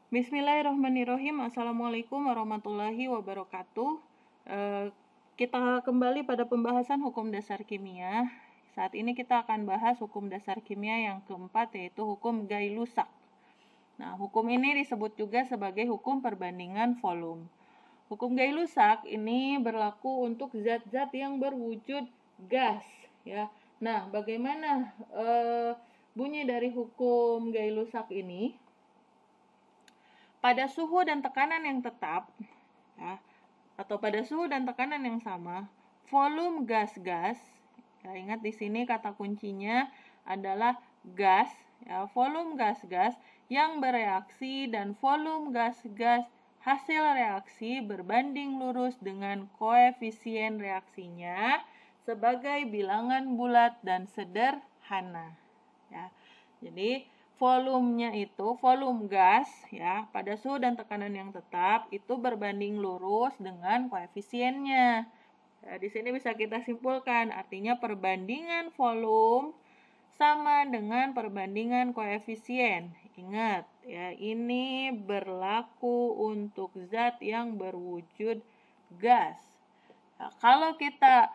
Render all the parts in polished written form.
Bismillahirrahmanirrahim. Assalamualaikum warahmatullahi wabarakatuh. Kita kembali pada pembahasan hukum dasar kimia. Saat ini kita akan bahas hukum dasar kimia yang keempat, yaitu hukum Gay-Lussac. Nah, hukum ini disebut juga sebagai hukum perbandingan volume. Hukum Gay-Lussac ini berlaku untuk zat-zat yang berwujud gas, ya. Nah, bagaimana bunyi dari hukum Gay-Lussac ini? Pada suhu dan tekanan yang tetap, ya, atau pada suhu dan tekanan yang sama, volume gas-gas, ya, ingat di sini kata kuncinya adalah gas, ya, volume gas-gas yang bereaksi dan volume gas-gas hasil reaksi berbanding lurus dengan koefisien reaksinya sebagai bilangan bulat dan sederhana, ya. Jadi volumenya itu volume gas, ya, pada suhu dan tekanan yang tetap itu berbanding lurus dengan koefisiennya. Ya, di sini bisa kita simpulkan, artinya perbandingan volume sama dengan perbandingan koefisien. Ingat, ya, ini berlaku untuk zat yang berwujud gas. Nah, kalau kita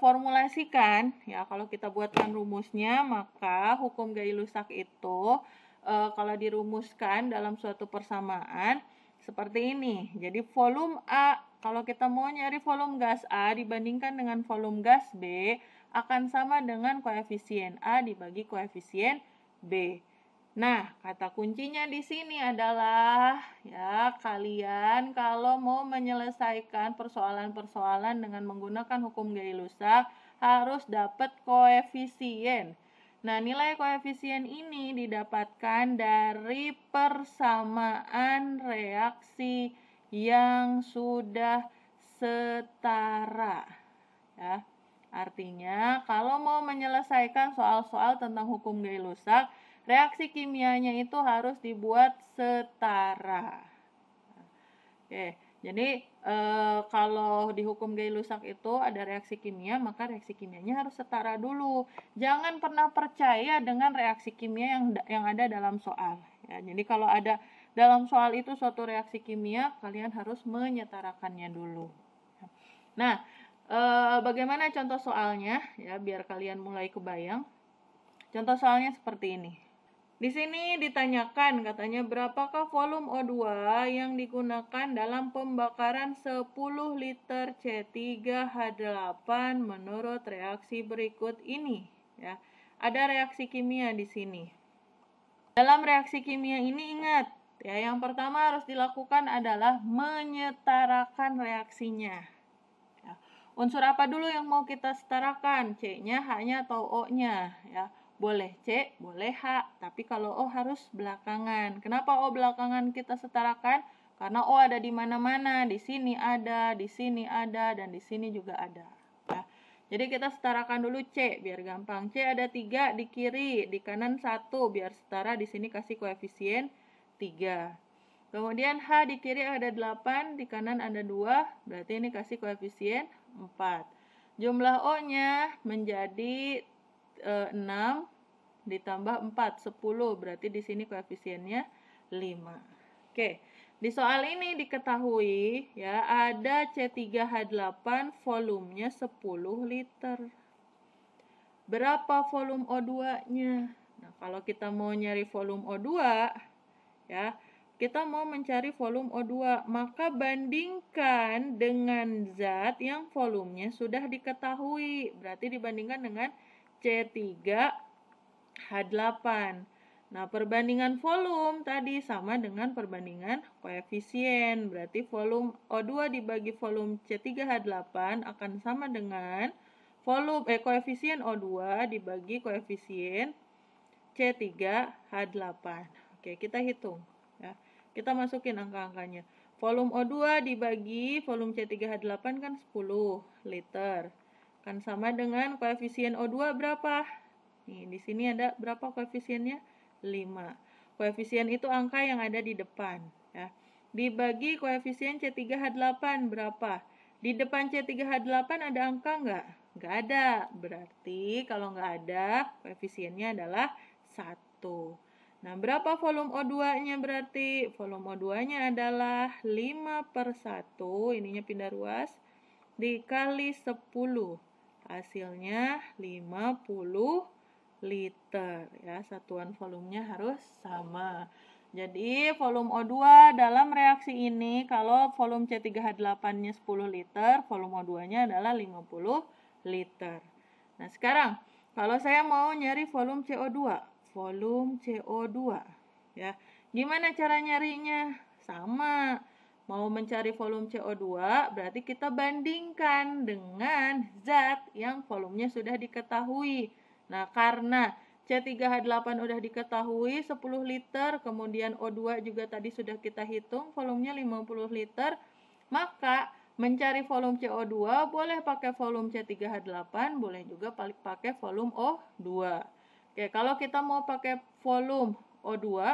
formulasikan, ya, kalau kita buatkan rumusnya, maka hukum Gay-Lussac itu kalau dirumuskan dalam suatu persamaan seperti ini. Jadi volume A, kalau kita mau nyari volume gas A dibandingkan dengan volume gas B, akan sama dengan koefisien A dibagi koefisien B. Nah, kata kuncinya di sini adalah, ya, kalian kalau mau menyelesaikan persoalan-persoalan dengan menggunakan hukum Gay-Lussac harus dapat koefisien. Nah, nilai koefisien ini didapatkan dari persamaan reaksi yang sudah setara, ya. Artinya, kalau mau menyelesaikan soal-soal tentang hukum Gay-Lussac, reaksi kimianya itu harus dibuat setara. Oke, jadi kalau di hukum Gay-Lussac itu ada reaksi kimia, maka reaksi kimianya harus setara dulu. Jangan pernah percaya dengan reaksi kimia yang ada dalam soal. Ya, jadi kalau ada dalam soal itu suatu reaksi kimia, kalian harus menyetarakannya dulu. Nah, bagaimana contoh soalnya, ya, biar kalian mulai kebayang. Contoh soalnya seperti ini. Di sini ditanyakan, katanya berapakah volume O2 yang digunakan dalam pembakaran 10 liter C3H8 menurut reaksi berikut ini, ya. Ada reaksi kimia di sini. Dalam reaksi kimia ini ingat, ya, yang pertama harus dilakukan adalah menyetarakan reaksinya. Unsur apa dulu yang mau kita setarakan? C-nya, H-nya, atau O-nya, ya. Boleh C, boleh H, tapi kalau O harus belakangan. Kenapa O belakangan kita setarakan? Karena O ada di mana-mana, di sini ada, di sini ada, dan di sini juga ada. Ya. Jadi kita setarakan dulu C, biar gampang. C ada 3 di kiri, di kanan 1, biar setara, di sini kasih koefisien 3. Kemudian H di kiri ada 8, di kanan ada 2, berarti ini kasih koefisien 4. Jumlah O-nya menjadi 6 ditambah 4, 10, berarti di sini koefisiennya 5. Oke, di soal ini diketahui, ya, ada C3H8 volumenya 10 liter. Berapa volume O2-nya? Nah, kalau kita mau nyari volume O2, ya, kita mau mencari volume O2, maka bandingkan dengan zat yang volumenya sudah diketahui. Berarti dibandingkan dengan C3H8. Nah, perbandingan volume tadi sama dengan perbandingan koefisien. Berarti volume O2 dibagi volume C3H8 akan sama dengan koefisien O2 dibagi koefisien C3H8. Oke, kita hitung, ya. Kita masukin angka-angkanya. Volume O2 dibagi volume C3H8 kan 10 liter. Kan sama dengan koefisien O2 berapa? Nih, di sini ada berapa koefisiennya? 5. Koefisien itu angka yang ada di depan, ya. Dibagi koefisien C3H8 berapa? Di depan C3H8 ada angka enggak? Enggak ada. Berarti kalau enggak ada, koefisiennya adalah 1. Nah, berapa volume O2-nya berarti? Volume O2-nya adalah 5/1, ininya pindah ruas, dikali 10. Hasilnya 50 liter. Ya, satuan volumenya harus sama. Jadi, volume O2 dalam reaksi ini, kalau volume C3H8-nya 10 liter, volume O2-nya adalah 50 liter. Nah, sekarang, kalau saya mau nyari volume CO2, ya. Gimana cara nyarinya? Sama. Mau mencari volume CO2, berarti kita bandingkan dengan zat yang volumenya sudah diketahui. Nah, karena C3H8 udah diketahui 10 liter, kemudian O2 juga tadi sudah kita hitung, volumenya 50 liter, maka mencari volume CO2 boleh pakai volume C3H8, boleh juga pakai volume O2. Oke, kalau kita mau pakai volume O2,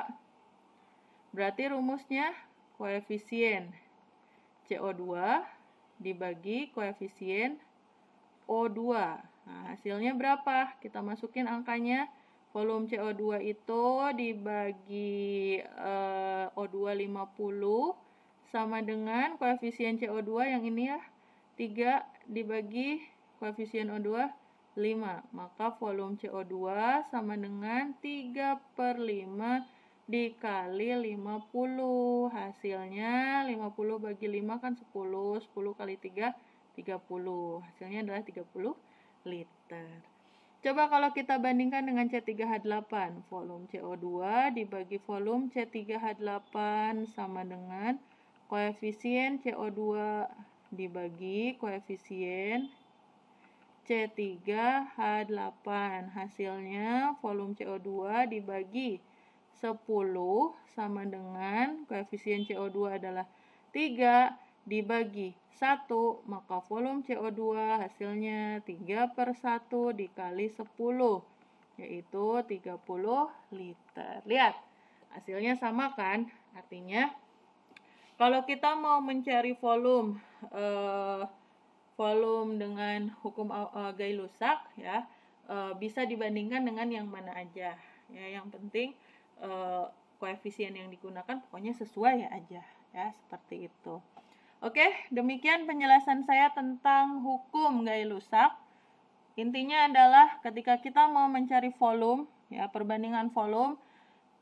berarti rumusnya koefisien CO2 dibagi koefisien O2. Nah, hasilnya berapa? Kita masukin angkanya. Volume CO2 itu dibagi O2 50 sama dengan koefisien CO2 yang ini ya, 3 dibagi koefisien O2 5. Maka volume CO2 sama dengan 3/5 dikali 50. Hasilnya 50 bagi 5 kan 10. 10 kali 3, 30. Hasilnya adalah 30 liter. Coba kalau kita bandingkan dengan C3H8. Volume CO2 dibagi volume C3H8 sama dengan koefisien CO2 dibagi koefisien C3H8. Hasilnya volume CO2 dibagi 10 sama dengan koefisien CO2 adalah 3 dibagi 1, maka volume CO2 hasilnya 3/1 dikali 10, yaitu 30 liter. Lihat, hasilnya sama kan? Artinya, kalau kita mau mencari volume dengan hukum Gay-Lussac, ya, bisa dibandingkan dengan yang mana aja. Ya, yang penting koefisien yang digunakan pokoknya sesuai aja, ya, seperti itu. Oke, demikian penjelasan saya tentang hukum Gay-Lussac. Intinya adalah ketika kita mau mencari volume, ya, perbandingan volume,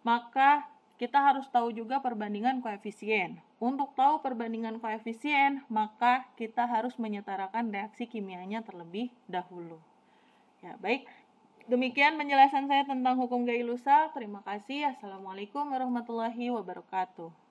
maka kita harus tahu juga perbandingan koefisien. Untuk tahu perbandingan koefisien, maka kita harus menyetarakan reaksi kimianya terlebih dahulu. Ya, baik. Demikian penjelasan saya tentang hukum Gay-Lussac. Terima kasih. Assalamualaikum warahmatullahi wabarakatuh.